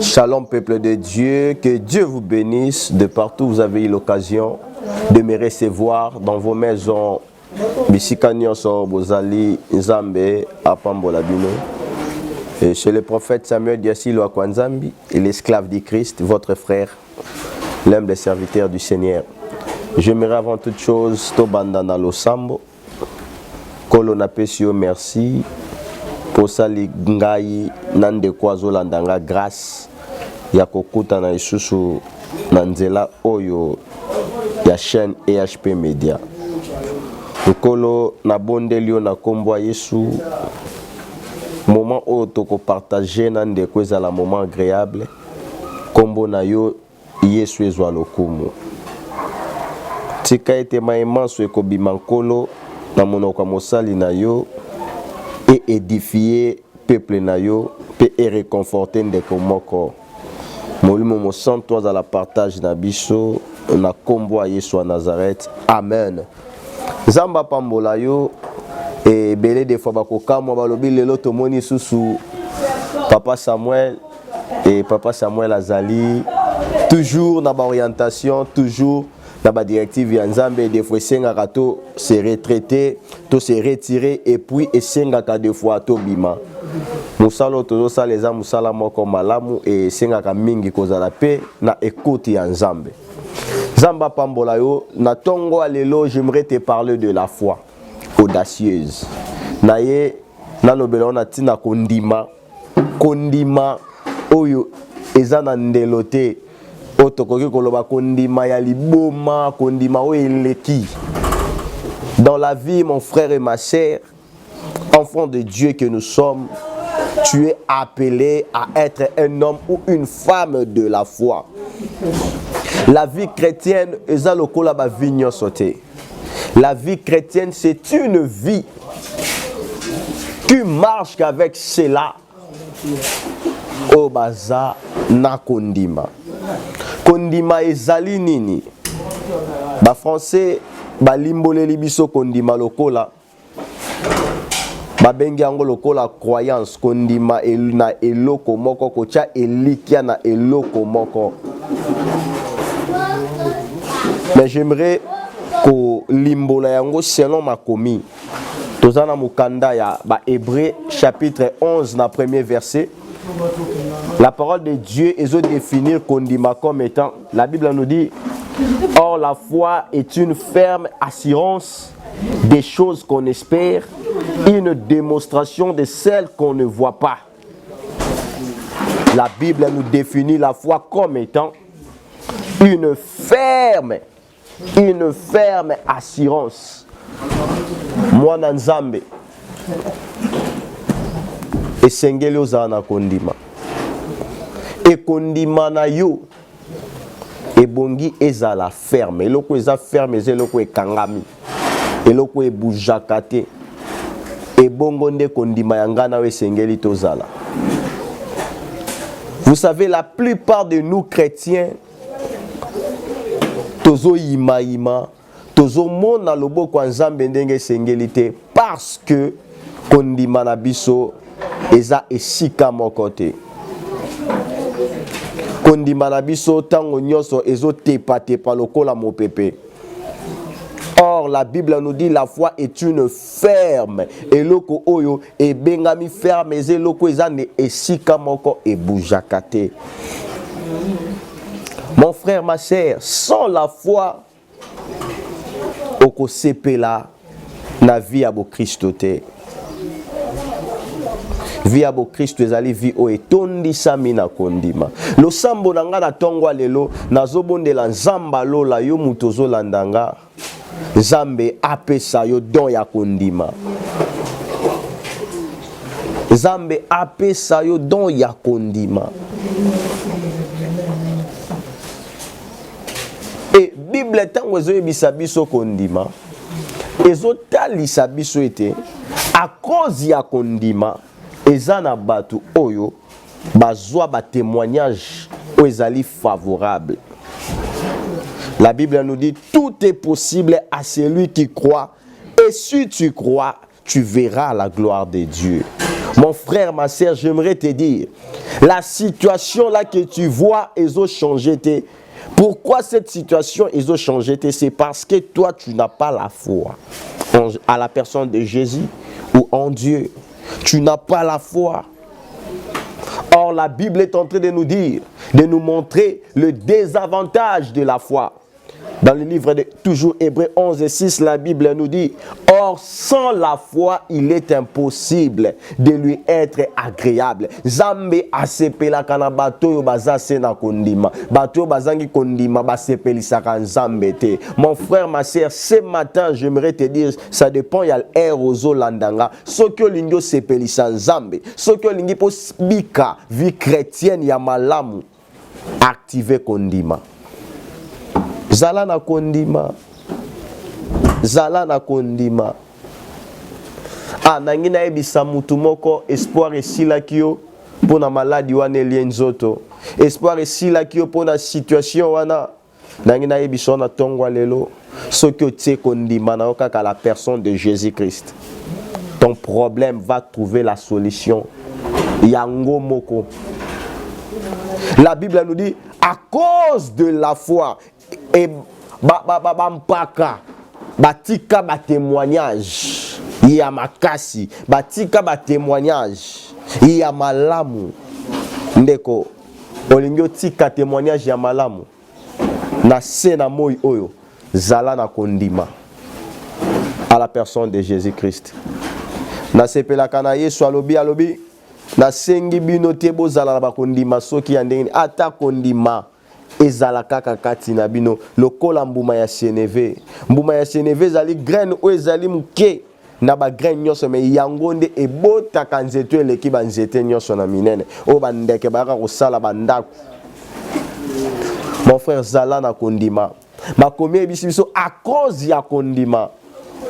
Shalom peuple de Dieu, que Dieu vous bénisse de partout où vous avez eu l'occasion de me recevoir dans vos maisons. Bisika nyonso bozali Nzambe apambola bino. Et chez le prophète Samuel Diasilo Akwanzambi et l'esclave du Christ, votre frère, l'un des serviteurs du Seigneur. J'aimerais avant toute chose Tobandana Losambo, Kolona Pesio, merci. Pour ça, les ngai nande kwazo landanga grâce ya kokuta na isusu nanzela oyo ya chaîne EHP Media. Nkolo na bondelio na kombo Yesu moment oyo toko partager nande kweza la moment agréable kombo na yo Yesu ezwa lokumu. Tika ete maimanso ekobima nkolo na monoko mosali na yo et édifier peuple na yo et réconforter ndeko moko molimo mo santo à la partage na biso na kombo ya Yesu wa Nazareth. Amen. Zamba pambola yo et belé des fois bakokamwa balobi lelo tomoni susu papa Samuel Azali toujours na ba orientation, toujours dans la directive ya Nzambe. Des fois senga to se retraiter, to se retirer et puis senga ka des fois to bima musalo tozo saleza musala moko malamu et senga ka mingi kozala pe na écoute ya Nzambe. Zamba pambola yo na tongo alelo, j'aimerais te parler de la foi audacieuse. Naye na lobela na tina kondima oyo ezana ndelote otokoki koloba kondima ya liboma kondima o eleki. Dans la vie, mon frère et ma sœur, enfants de Dieu que nous sommes, tu es appelé à être un homme ou une femme de la foi. La vie chrétienne eza lokola ba vigno sauté. La vie chrétienne, c'est une vie qui marche qu'avec cela au baza na kondima. Kondima ezali nini? Ba français ba limboleli biso kondima lokola ba bengi yango lokola croyance. Kondima na eloko moko kocha elikia na eloko moko. Mais j'aimerais ko limbola yango selon ma commis. Tozana mukanda ya ba Hébreux chapitre 11 na premier verset. La parole de Dieu est définir kondima comme étant, la Bible nous dit, or la foi est une ferme assurance des choses qu'on espère, une démonstration de celles qu'on ne voit pas. La Bible nous définit la foi comme étant une ferme assurance. Moi Nzambe esengeli ozana kondima e kondima na yo ebongi ezala ferme. Eloko eza ferme eza eloko ekangami, eloko ebujaka te, ebongo nde kondima ya ngana we esengeli tozala. Vous savez, la plupart de nous chrétiens tozo ima tozo mona loboko ya Nzambe ndenge esengeli te parce que kondima na biso eza esika moko te. Kondima na biso tango nyonso ezo tepa lokola mopepe. Or la Bible nous dit la foi est une ferme eloko oyo ebengami ferme eza eloko eza ne esika moko ebujaka te. Mon frère, ma sœur, sans la foi okosepela na vie ya bo Kristo te. Vie abo Christo ezali vie o etondisami na kondima. Lo sambo nanga na tongo lelo nazobondela Nzamba lola yo mutu ozolandanga. Nzambe apesa yo don ya kondima. Nzambe apesa yo don ya kondima. Et Bible tango ezoyebisa biso kondima ezotalisa biso ete à cause ya kondima ezana batu oyo bazwa ba témoignage o ezali favorable. La Bible nous dit tout est possible à celui qui croit, et si tu crois, tu verras la gloire de Dieu. Mon frère, ma sœur, j'aimerais te dire, la situation là que tu vois, ils ont changé. Pourquoi cette situation, ils ont changé? C'est parce que toi, tu n'as pas la foi à la personne de Jésus ou en Dieu. Tu n'as pas la foi. Or, la Bible est en train de nous dire, de nous montrer le désavantage de la foi. Dans le livre de toujours Hébreux 11 et 6, la Bible nous dit, or sans la foi, il est impossible de lui être agréable. Zambe asepela kana bato yo bazase na kondima. Bato yo bazangi kondima basepelisaka nzambe te. Mon frère, ma sœur, ce matin, j'aimerais te dire, ça dépend, il y a l'air aux landanga. Ce que l'ingyo sepelisa nzambe, ce que l'ingyo po bika, vie chrétienne ya malamu, activer kondima. Zala na kondima. Zala na kondima. Ah, nangina ebisa mutu moko espoir esila kio pona maladi wana elienzoto. Espoir esila kio pona situation wana. Nangina ebisa na tongwa lelo. Soki otie kondima na okaka la personne de Jésus-Christ. Ton problème va trouver la solution. Yango moko. La Bible nous dit, à cause de la foi, et mpaka batika ba témoignage ya makasi, batika ba témoignage ya malamu. Ndeko olingo tika témoignage ya malamu na sena moi oyo zala na kondima à la personne de Jésus-Christ. Na sepelaka na Yesu alobi na sengi bino te bozala na bakondima soki ya ndenge ata kondima ezala kaka kati na bino lokola mbuma ya seneve. Mbuma ya seneve ezali graine o ezali muke na ba graine nyonso me yango nde ebotaka nzeto eleki ba nzete nyonso na minene o bandeke baka kosala bandako. Mon frère, zala na kondima. Makomi ebisi biso à cause ya kondima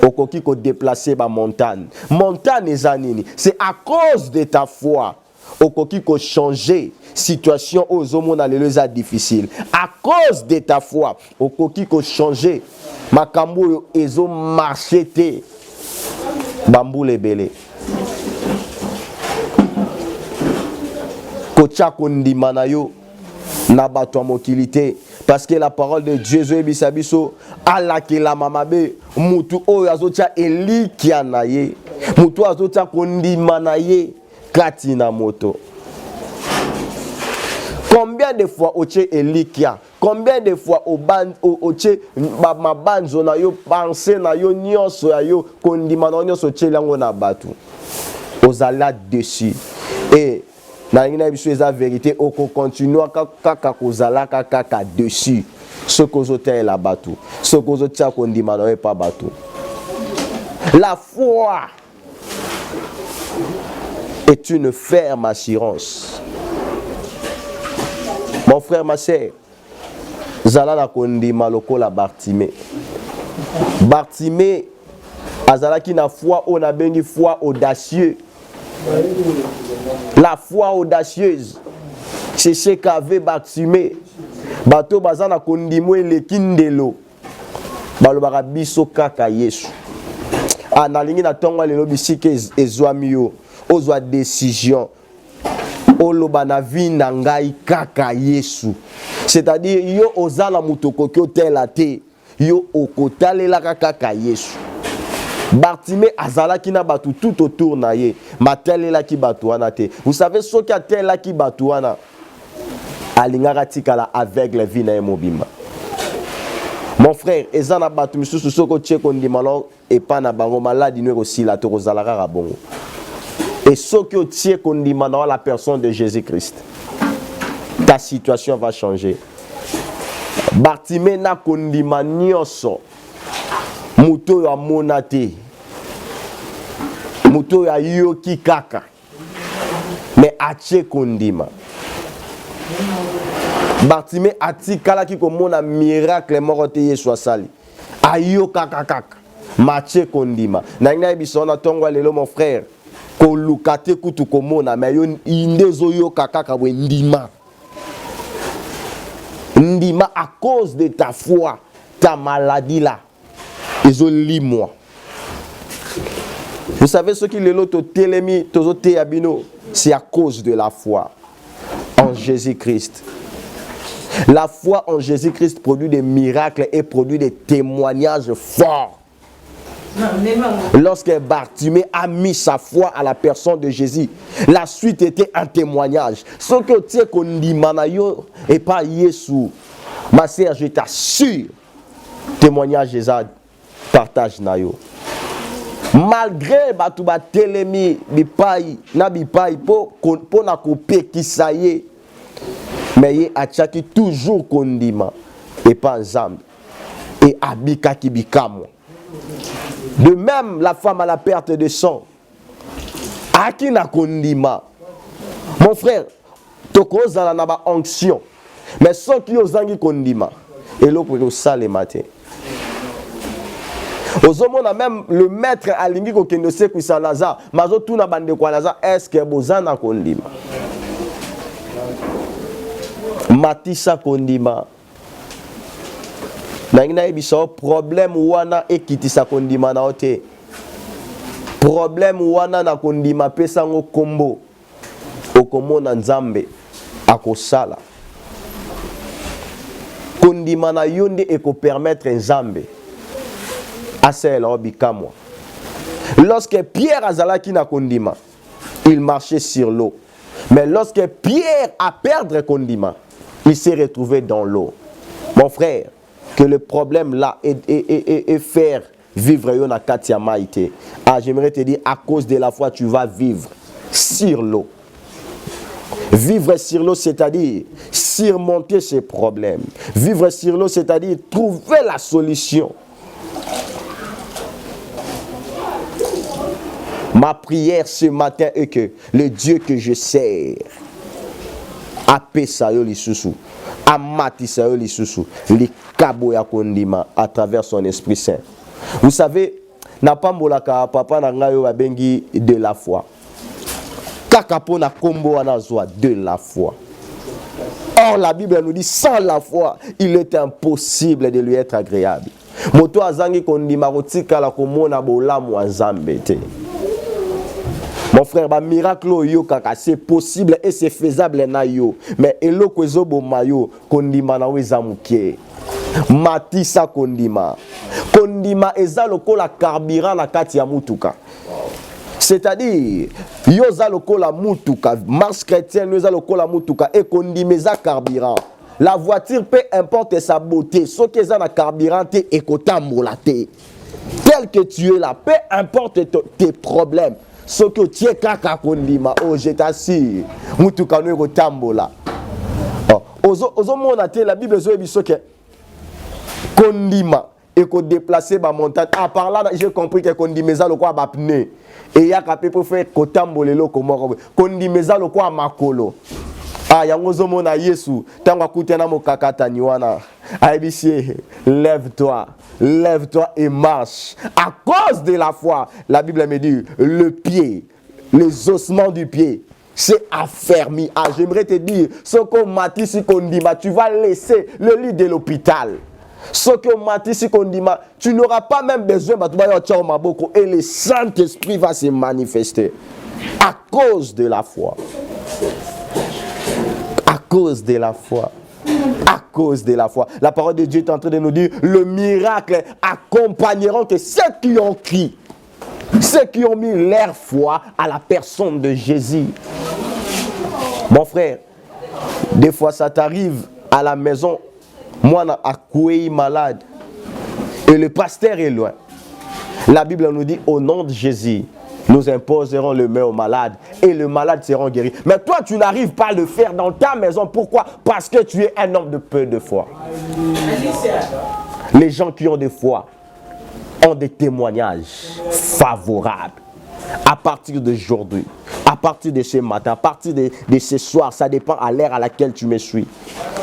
okoki ko déplacer ba montagne. Montagne ezanini, c'est à cause de ta foi. Okoki ko changer situation aux hommes na difficile. À cause de ta foi, okoki ko changer makambo ezo marché te. Bambou lebele. Kocha kondima na yo na bato mokilité. Parce que la parole de Dieu ebisa biso ala ke la mamabe mutu oyo azotia elikia na ye. Mutu azotia kondima na ye kati na moto. Combien de fois oche elikia? Combien de fois oche mabanzo na yo pensé na yo nyonso ya yo kondima na nyonso che lango na batu. Ozala dessus. Et na ngina biso eza vérité oko continue kaka kozala kaka dessus. Ce que ozotia la batu. Ce que ozotia kondima na yo pa batu. La foi est une ferme assurance. Mon frère, ma sœur, zala na kondima lokola Bartimée. Bartimée azalaki na foi on a bengi foi audacieux. La foi audacieuse, c'est ce qu'avait Bartimée. Bato bazana kondimo eleki ndelo. Balobaka biso kaka Yesu. Analingi na tonga lelo bisike ezwami yo. Ozwa décision. Oloba na vie na ngai kaka Yesu. C'est-à-dire yo ozala mutoko kyo tela te. Yo okotalela kaka Yesu. Bartimée azalaki na batu tout autour na ye. Matelela ki batu wana te. Vous savez ce qui a tela ki batu wana. Alingaka tikala aveugle vie na mobimba. Mon frère, ezana batu misusu soko tcheko ndimalo et pas na bango maladi no aussi la to kozalaka ka bongo. Et ce que tu es condamné dans la personne de Jésus-Christ, ta situation va changer. Bartimée na kondima nyonso muto ya monate muto ya yoki kaka mais atie kondima. Bartimée atikala ki komona miracle moko te Yesu asali ayo kaka kaka matie kondima. Na ngai bisona tongwa lelo mon frère kolukate kutu komona mais yo indezo yo kaka bwe ndima. Ndima à cause de ta foi, ta maladie là. Ils ont lit moi. Vous savez ce qu'il est l'autre télémi, c'est à cause de la foi en Jésus-Christ. La foi en Jésus-Christ produit des miracles et produit des témoignages forts. Lorsque Bartimée a mis sa foi à la personne de Jésus, la suite était un témoignage. Ce que tu sais qu'on dit, et pas Jésus. Ma sœur, je t'assure, témoignage Jésus partage nayo. Malgré batuba telemi bipai na bipai pour na copier qui ça y est, mais il a tchaki toujours kondima et pas ensemble et abika ki bikamo. De même la femme à la perte de sang, à qui na kondima. Mon frère, toko zala na ba onction, mais sans qui ozangi kondima et l'autre pour ça le matin. Ozomona même le maître alingi ko kendo se kwisa Lazare, mazo tuna bande kwa Lazare, est-ce que bozana kondima? Matisa kondima. Nangina ebiso problème wana ekitisa kondima na ote. Problème wana na kondima pesa ngo kombo. Okomona Nzambe akosala. Kondima na yonde eko permettre Nzambe. Lorsque Pierre azalaki na kondima, il marchait sur l'eau. Mais lorsque Pierre a perdu kondima, il s'est retrouvé dans l'eau. Mon frère, que le problème là est faire vivre yon akatia maïté. Ah, j'aimerais te dire, à cause de la foi, tu vas vivre sur l'eau. Vivre sur l'eau, c'est-à-dire surmonter ses problèmes. Vivre sur l'eau, c'est-à-dire trouver la solution. Ma prière ce matin est que le Dieu que je sers, apesayo lisusu, amatisayo lisusu, li kaboya kondima à travers son Esprit Saint. Vous savez, n'a pas molaka papa na ngayo babengi de la foi. Kakapo na kombo anazwa de la foi. Or la Bible nous dit sans la foi, il est impossible de lui être agréable. Moto azangi kondima rotika la komona bolamu Nzambe te. Mon frère, ba miracle yo kaka c'est possible et c'est faisable na yo. Mais eloko ezobo mayo kondima na weza mukie. Matisa kondima. Kondima eza lokola carburant na kati ya mutuka. C'est-à-dire yo za lokola mutuka, marche chrétienne yo za lokola mutuka et kondimeza carburant. La voiture, peu importe sa beauté, ce qui est dans la carburant et kotambola te. Tel que tu es là, peu importe tes problèmes. Ce que tu es kaka kondima, oh je t'assure, mutuka no ko tambola. Ozo mona te la Bible zo ebiso ke kondima et ko déplacer ba montagne. Ah par là j'ai compris que kondimeza lo kwa ba pneu et ya ka pe pour faire ko tambolelo ko moko. Kondimeza lo kwa makolo. Ah yango zo mona Yesu tango akutena mo kakata niwana. Aïbisie, lève-toi, lève-toi et marche. À cause de la foi, la Bible me dit, le pied, les ossements du pied, c'est affermi. Ah, j'aimerais te dire, ce qu'on m'a dit, si qu'on dit, tu vas laisser le lit de l'hôpital. Ce qu'on m'a dit, si qu'on dit, tu n'auras pas même besoin, et le Saint-Esprit va se manifester. À cause de la foi. À cause de la foi. À cause de la foi. La parole de Dieu est en train de nous dire, le miracle accompagneront que ceux qui ont crié, ceux qui ont mis leur foi à la personne de Jésus. Mon frère, des fois ça t'arrive à la maison, moi à Kouéi malade, et le pasteur est loin. La Bible nous dit, au nom de Jésus, nous imposerons le main aux malades et le malade sera guéri. Mais toi, tu n'arrives pas à le faire dans ta maison. Pourquoi? Parce que tu es un homme de peu de foi. Les gens qui ont de foi ont des témoignages favorables. À partir d'aujourd'hui, à partir de ce matin, à partir de ce soir, ça dépend à l'ère à laquelle tu me suis.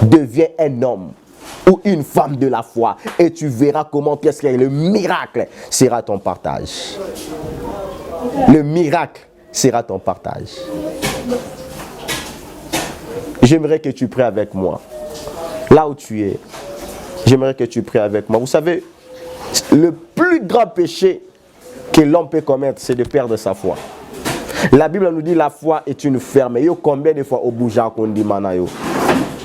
Deviens un homme ou une femme de la foi et tu verras comment qu'est-ce que le miracle sera ton partage. Le miracle sera ton partage. J'aimerais que tu pries avec moi. Là où tu es, j'aimerais que tu pries avec moi. Vous savez, le plus grand péché que l'homme peut commettre, c'est de perdre sa foi. La Bible nous dit la foi est une ferme. Yo combien de fois au bouge à Kondimana yo?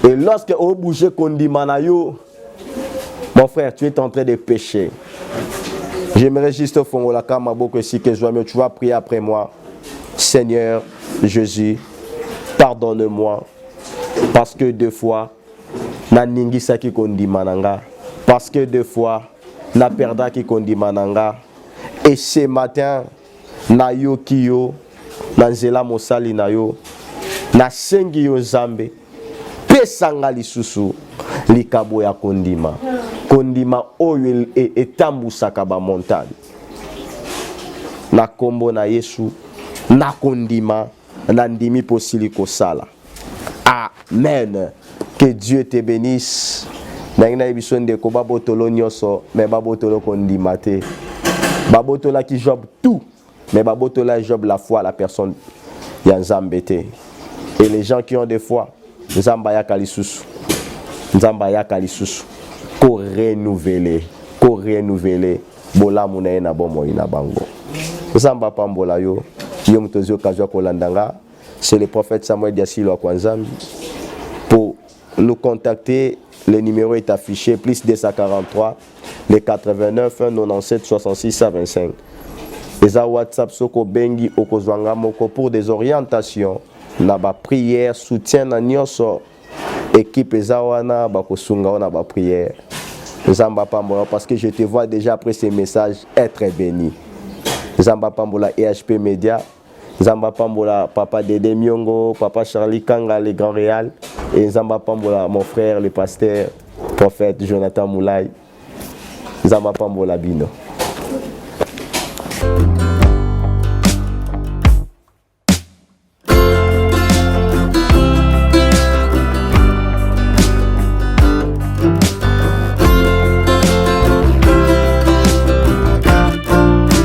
Et lorsque au bouge Kondimana yo, mon frère, tu es en train de pécher. J'aimerais juste au fond la kamaboko si que tu vas prier après moi. Seigneur Jésus, pardonne-moi parce que deux fois na ningisa ki kondimananga, parce que deux fois na perda ki kondimananga, et ce matin na yo kiyo na nzela mosali na yo na sengi yo zambe pesanga lisusu likabo ya kondima kondima oyo etambusaka ba montagne na kombo na Yesu na kondima na ndimi posili kosala. Amen. Que Dieu te bénisse. Nangina ebiso ndeko babotolo nyoso mais babotolo kondima te. Babotola qui job tout mais babotola job la foi la personne ya nzambe te. Et les gens qui ont des foi nzamba ya kalisusu. Nzamba ya kalisusu. Ko renouveler bola munaye na bomo ina bango. Nzamba pambola yo yo mutozio kazwa kolandanga. C'est le prophète Samuel Diasilo Akwanzambi. Pour nous contacter, le numéro est affiché, plus 243, les 89 97 66 25. Les WhatsApp Soko Bengi Okozwanga Moko pour des orientations, naba prière, soutien na nyoso, équipe Ezawana, Bakosunga na ba prière. Zamba Pambola, parce que je te vois déjà après ces messages être béni. Zamba Pambola EHP Média. Zamba Pambola, papa Dédé Miongo, papa Charlie Kanga, les grands réals. Et Zamba Pambola, mon frère, le pasteur, prophète Jonathan Moulay. Zamba Pambola Bino.